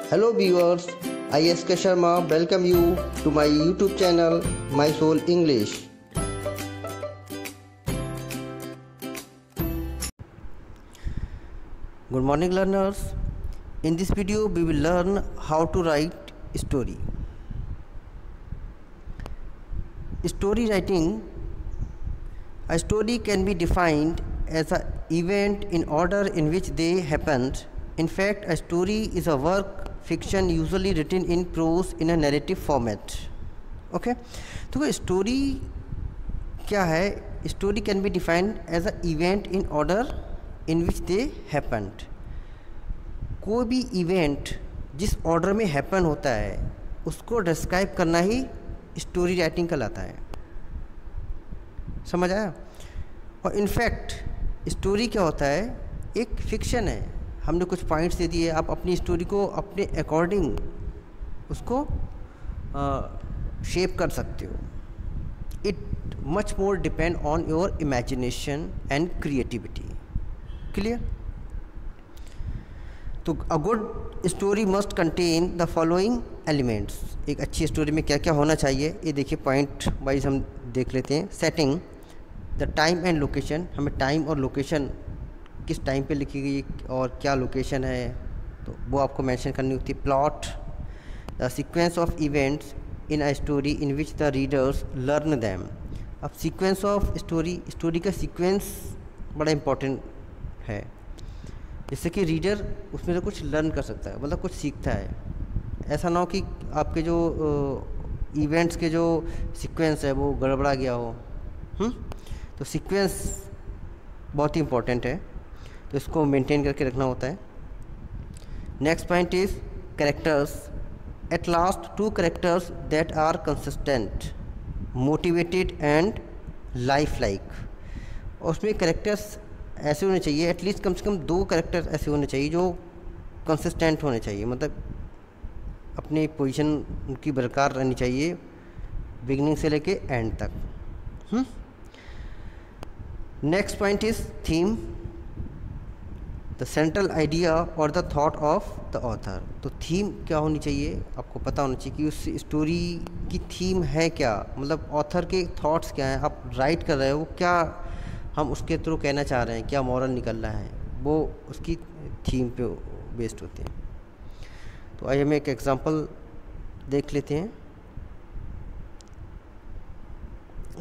Hello viewers, I S.K. Sharma welcome you to my YouTube channel My Soul English. Good morning learners. In this video we will learn how to write story. Story writing. A story can be defined as an event in order in which they happened. In fact, a story is a work fiction usually written in prose in a narrative format. Okay, तो story क्या है? Story can be defined as an event in order in which they happened. कोई भी event जिस order में happen होता है उसको describe करना ही story writing कहलाता है. समझ आया? और इनफैक्ट स्टोरी क्या होता है? एक फिक्शन है. हमने कुछ पॉइंट्स दे दिए, आप अपनी स्टोरी को अपने अकॉर्डिंग उसको शेप कर सकते हो. It much more depend on your imagination and creativity. Clear? तो a good story must contain the following elements. एक अच्छी स्टोरी में क्या क्या होना चाहिए ये देखिए, पॉइंट वाइज हम देख लेते हैं. Setting, the time and location. हमें टाइम और लोकेशन किस टाइम पे लिखी गई और क्या लोकेशन है तो वो आपको मेंशन करनी होती है. Plot, the sequence of events in a story in which the readers learn them. अब सीक्वेंस ऑफ स्टोरी का सीक्वेंस बड़ा इम्पोर्टेंट है, जिससे कि रीडर उसमें से कुछ लर्न कर सकता है, मतलब कुछ सीखता है. ऐसा ना हो कि आपके जो इवेंट्स के जो सीक्वेंस है वो गड़बड़ा गया हो. तो सीक्वेंस बहुत ही इम्पोर्टेंट है, तो इसको मेंटेन करके रखना होता है. Next point is characters. At last two characters that are consistent, motivated and life like. उसमें कैरेक्टर्स ऐसे होने चाहिए, एटलीस्ट कम से कम 2 कैरेक्टर्स ऐसे होने चाहिए जो कंसिस्टेंट होने चाहिए, मतलब अपनी पोजीशन उनकी बरकरार रहनी चाहिए बिगिनिंग से लेके एंड तक. Next point is theme, the central idea और the thought of the author. तो थीम क्या होनी चाहिए? आपको पता होना चाहिए कि उस स्टोरी की थीम है क्या, मतलब ऑथर के थॉट्स क्या हैं. आप राइट कर रहे हो वो क्या हम उसके थ्रू कहना चाह रहे हैं, क्या मॉरल निकल रहा है, वो उसकी थीम पे बेस्ड होते हैं. तो आइए हम एक एग्जांपल देख लेते हैं.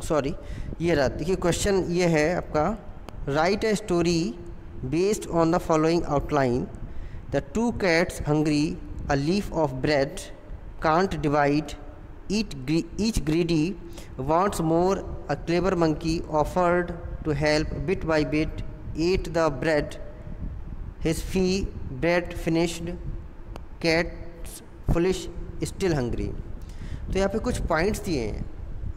सॉरी, ये रहा. देखिए क्वेश्चन ये है आपका, right a story based on the following outline. The 2 cats hungry, a leaf of bread, can't divide, each greedy, wants more, a clever monkey offered to help, bit by bit, ate the bread, his fee, bread finished, cats foolish, still hungry. तो यहाँ पे कुछ points दिए हैं.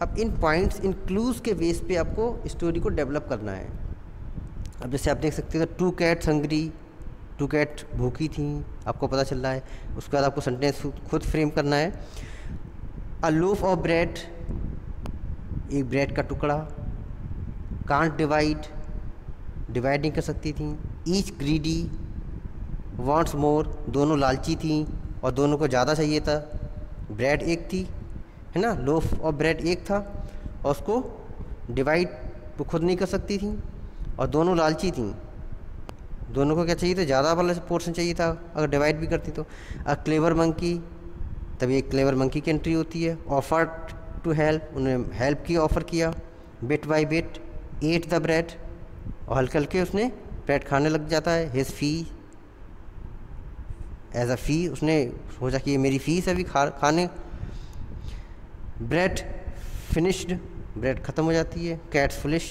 अब इन points, इन clues के base पे आपको स्टोरी को डेवलप करना है. अब जैसे आप देख सकते हैं 2 cats hungry, 2 कैट भूखी थी, आपको पता चल रहा है. उसके बाद आपको सेंटेंस खुद फ्रेम करना है. अ loaf ऑफ ब्रेड, एक ब्रेड का टुकड़ा. कांट डिवाइड नहीं कर सकती थी. ईच ग्रीडी, वांट्स मोर, दोनों लालची थी और दोनों को ज़्यादा चाहिए था. ब्रेड एक थी, है ना, लोफ ऑफ ब्रेड एक था और उसको डिवाइड तो खुद नहीं कर सकती थी और दोनों लालची थी. दोनों को क्या चाहिए था? ज़्यादा वाला पोर्शन चाहिए था अगर डिवाइड भी करती तो. अ क्लेवर मंकी, तभी एक क्लेवर मंकी की एंट्री होती है. ऑफर टू हेल्प, उन्होंने हेल्प की, ऑफ़र किया. Bit by bit, at the bread, और हल्के हल्के उसने ब्रेड खाने लग जाता है. हिज फी, एज अ फी, उसने सोचा कि ये मेरी फीस है अभी खाने. ब्रेड फिनिश्ड, ब्रेड ख़त्म हो जाती है. कैट्स फुलिश,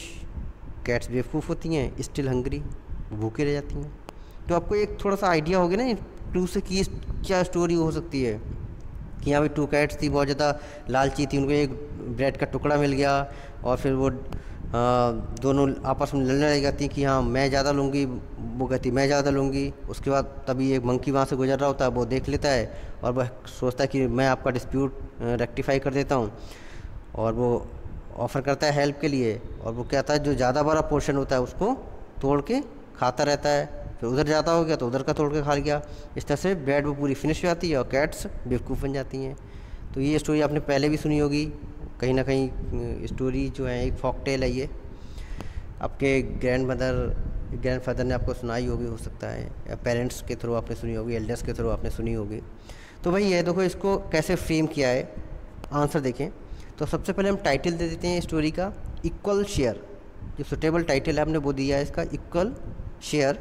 कैट्स बेवकूफ़ होती हैं. स्टिल हंग्री, भूखे रह जाती हैं. तो आपको एक थोड़ा सा आइडिया हो गया ना क्लू से कि क्या स्टोरी हो सकती है. कि यहाँ पे 2 कैट्स थी, बहुत ज़्यादा लालची थी, उनको एक ब्रेड का टुकड़ा मिल गया और फिर वो दोनों आपस में लड़ने लग जाती कि हाँ मैं ज़्यादा लूँगी, वो कहती मैं ज़्यादा लूँगी. उसके बाद तभी एक मंकी वहाँ से गुजर रहा होता है, वो देख लेता है और वह सोचता है कि मैं आपका डिस्प्यूट रेक्टिफाई कर देता हूँ, और वो ऑफ़र करता है हेल्प के लिए. और वो क्या था, जो ज़्यादा बड़ा पोर्शन होता है उसको तोड़ के खाता रहता है फिर उधर जाता हो गया तो उधर का तोड़ के खा गया। इस तरह से ब्रेड वो पूरी फिनिश हो जाती है और कैट्स बेवकूफ़ बन जाती हैं। तो ये स्टोरी आपने पहले भी सुनी होगी, कहीं ना कहीं स्टोरी जो है एक फॉक टेल है ये, आपके ग्रैंडफादर ने आपको सुनाई होगी हो सकता है, या पेरेंट्स के थ्रू आपने सुनी होगी, एल्डर्स के थ्रू आपने सुनी होगी। तो भाई ये देखो इसको कैसे फ्रेम किया है, आंसर देखें। तो सबसे पहले हम टाइटल दे देते हैं स्टोरी का, इक्वल शेयर। जो सुटेबल टाइटल है आपने वो दिया है इसका, इक्वल शेयर।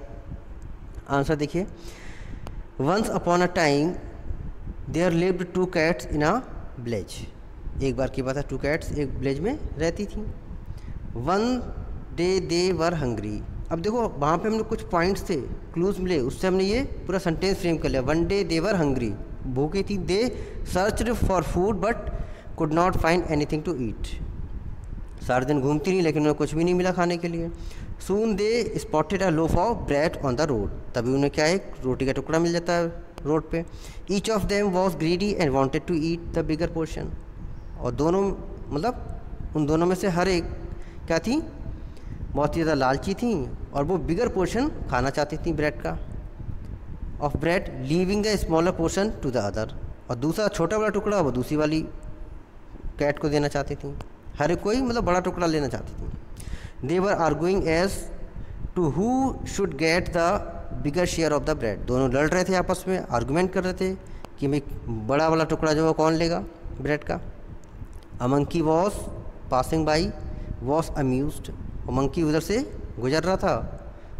आंसर देखिए, once upon a time there lived two cats in a village. एक बार की बात है, 2 कैट्स एक विलेज में रहती थी। One day they were hungry. अब देखो वहाँ पे हमने कुछ पॉइंट्स थे, क्लूज मिले, उससे हमने ये पूरा सेंटेंस फ्रेम कर लिया। One day they were hungry, भूखी थी। They searched for food but could not find anything to eat. सारे दिन घूमती रही लेकिन उन्हें कुछ भी नहीं मिला खाने के लिए। Soon they spotted a loaf of bread on the road. तभी उन्हें क्या है, रोटी का टुकड़ा मिल जाता है रोड पे। Each of them was greedy and wanted to eat the bigger portion. और दोनों मतलब उन दोनों में से हर एक क्या थी, बहुत ही ज़्यादा लालची थी और वो बिगर पोर्शन खाना चाहती थी ब्रेड का, of bread, leaving the smaller portion to the other. और दूसरा छोटा वाला टुकड़ा वो दूसरी वाली कैट को देना चाहती थी। हर एक कोई मतलब बड़ा टुकड़ा लेना चाहती थी। They were arguing as to who should get the bigger share of the bread. दोनों लड़ रहे थे आपस में, आर्गूमेंट कर रहे थे कि भाई बड़ा वाला टुकड़ा जो है कौन लेगा ब्रेड का। A monkey was passing by was amused. और मंकी उधर से गुजर रहा था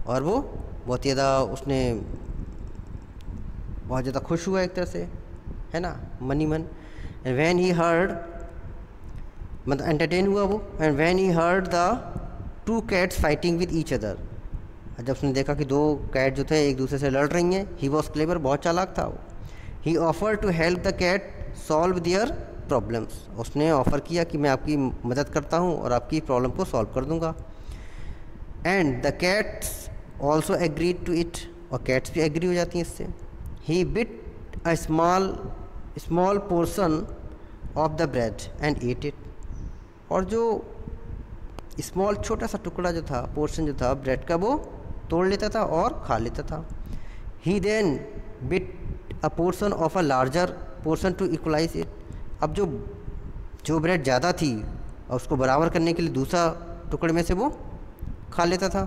और वो बहुत ज़्यादा उसने बहुत ज़्यादा खुश हुआ एक तरह से, है ना, मनी मन। एंड व्हेन ही हर्ड, मतलब एंटरटेन हुआ वो। And when he heard the 2 cats fighting with each other. जब उसने देखा कि 2 कैट जो थे एक दूसरे से लड़ रही हैं, ही वॉज क्लेवर, बहुत चालाक था वो। He offer to help the cat solve their problems. उसने ऑफ़र किया कि मैं आपकी मदद करता हूँ और आपकी प्रॉब्लम को सॉल्व कर दूँगा। And the cats also agreed to it. और कैट्स भी एग्री हो जाती हैं इससे। He bit a small portion of the bread and eat it. और जो स्मॉल छोटा सा टुकड़ा जो था, पोर्शन जो था ब्रेड का, वो तोड़ लेता था और खा लेता था। He then bit a portion of a larger portion to equalize it. अब जो ब्रेड ज़्यादा थी और उसको बराबर करने के लिए दूसरा टुकड़े में से वो खा लेता था,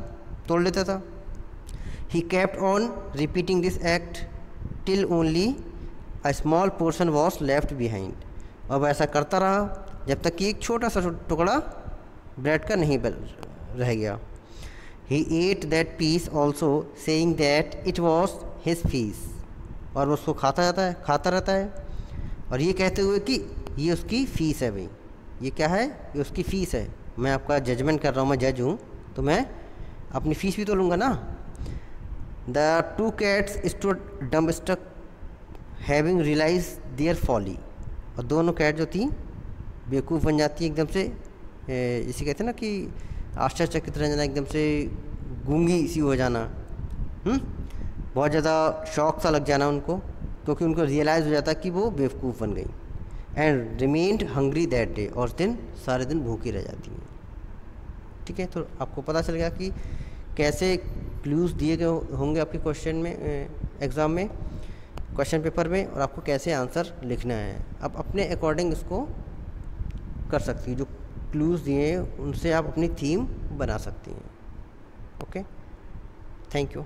तोड़ लेता था। He kept on repeating this act till only a small portion was left behind. अब ऐसा करता रहा जब तक कि एक छोटा सा टुकड़ा ब्रेड का नहीं रह गया। He ate that piece also saying that it was his fees. और वो उसको खाता रहता है और ये कहते हुए कि ये उसकी फ़ीस है। भाई ये क्या है, ये उसकी फ़ीस है। मैं आपका जजमेंट कर रहा हूँ, मैं जज हूँ तो मैं अपनी फ़ीस भी तो लूँगा ना। The 2 cats stood dumbstruck having realize their folly. और दोनों कैट जो थी बेवकूफ़ बन जाती है एकदम से, इसे कहते हैं ना कि आश्चर्यचकित रह जाना, एकदम से गूंगी सी हो जाना, बहुत ज़्यादा शौक सा लग जाना उनको, क्योंकि उनको रियलाइज़ हो जाता कि वो बेवकूफ़ बन गई। And remained hungry that day. और दिन सारे दिन भूखी रह जाती हैं। ठीक है, तो आपको पता चल गया कि कैसे क्लूज़ दिए गए होंगे आपके क्वेश्चन में, एग्ज़ाम में, क्वेश्चन पेपर में, और आपको कैसे आंसर लिखना है। आप अपने अकॉर्डिंग इसको कर सकती हैं। जो क्लूज़ दिए हैं उनसे आप अपनी थीम बना सकती हैं। Okay, thank you.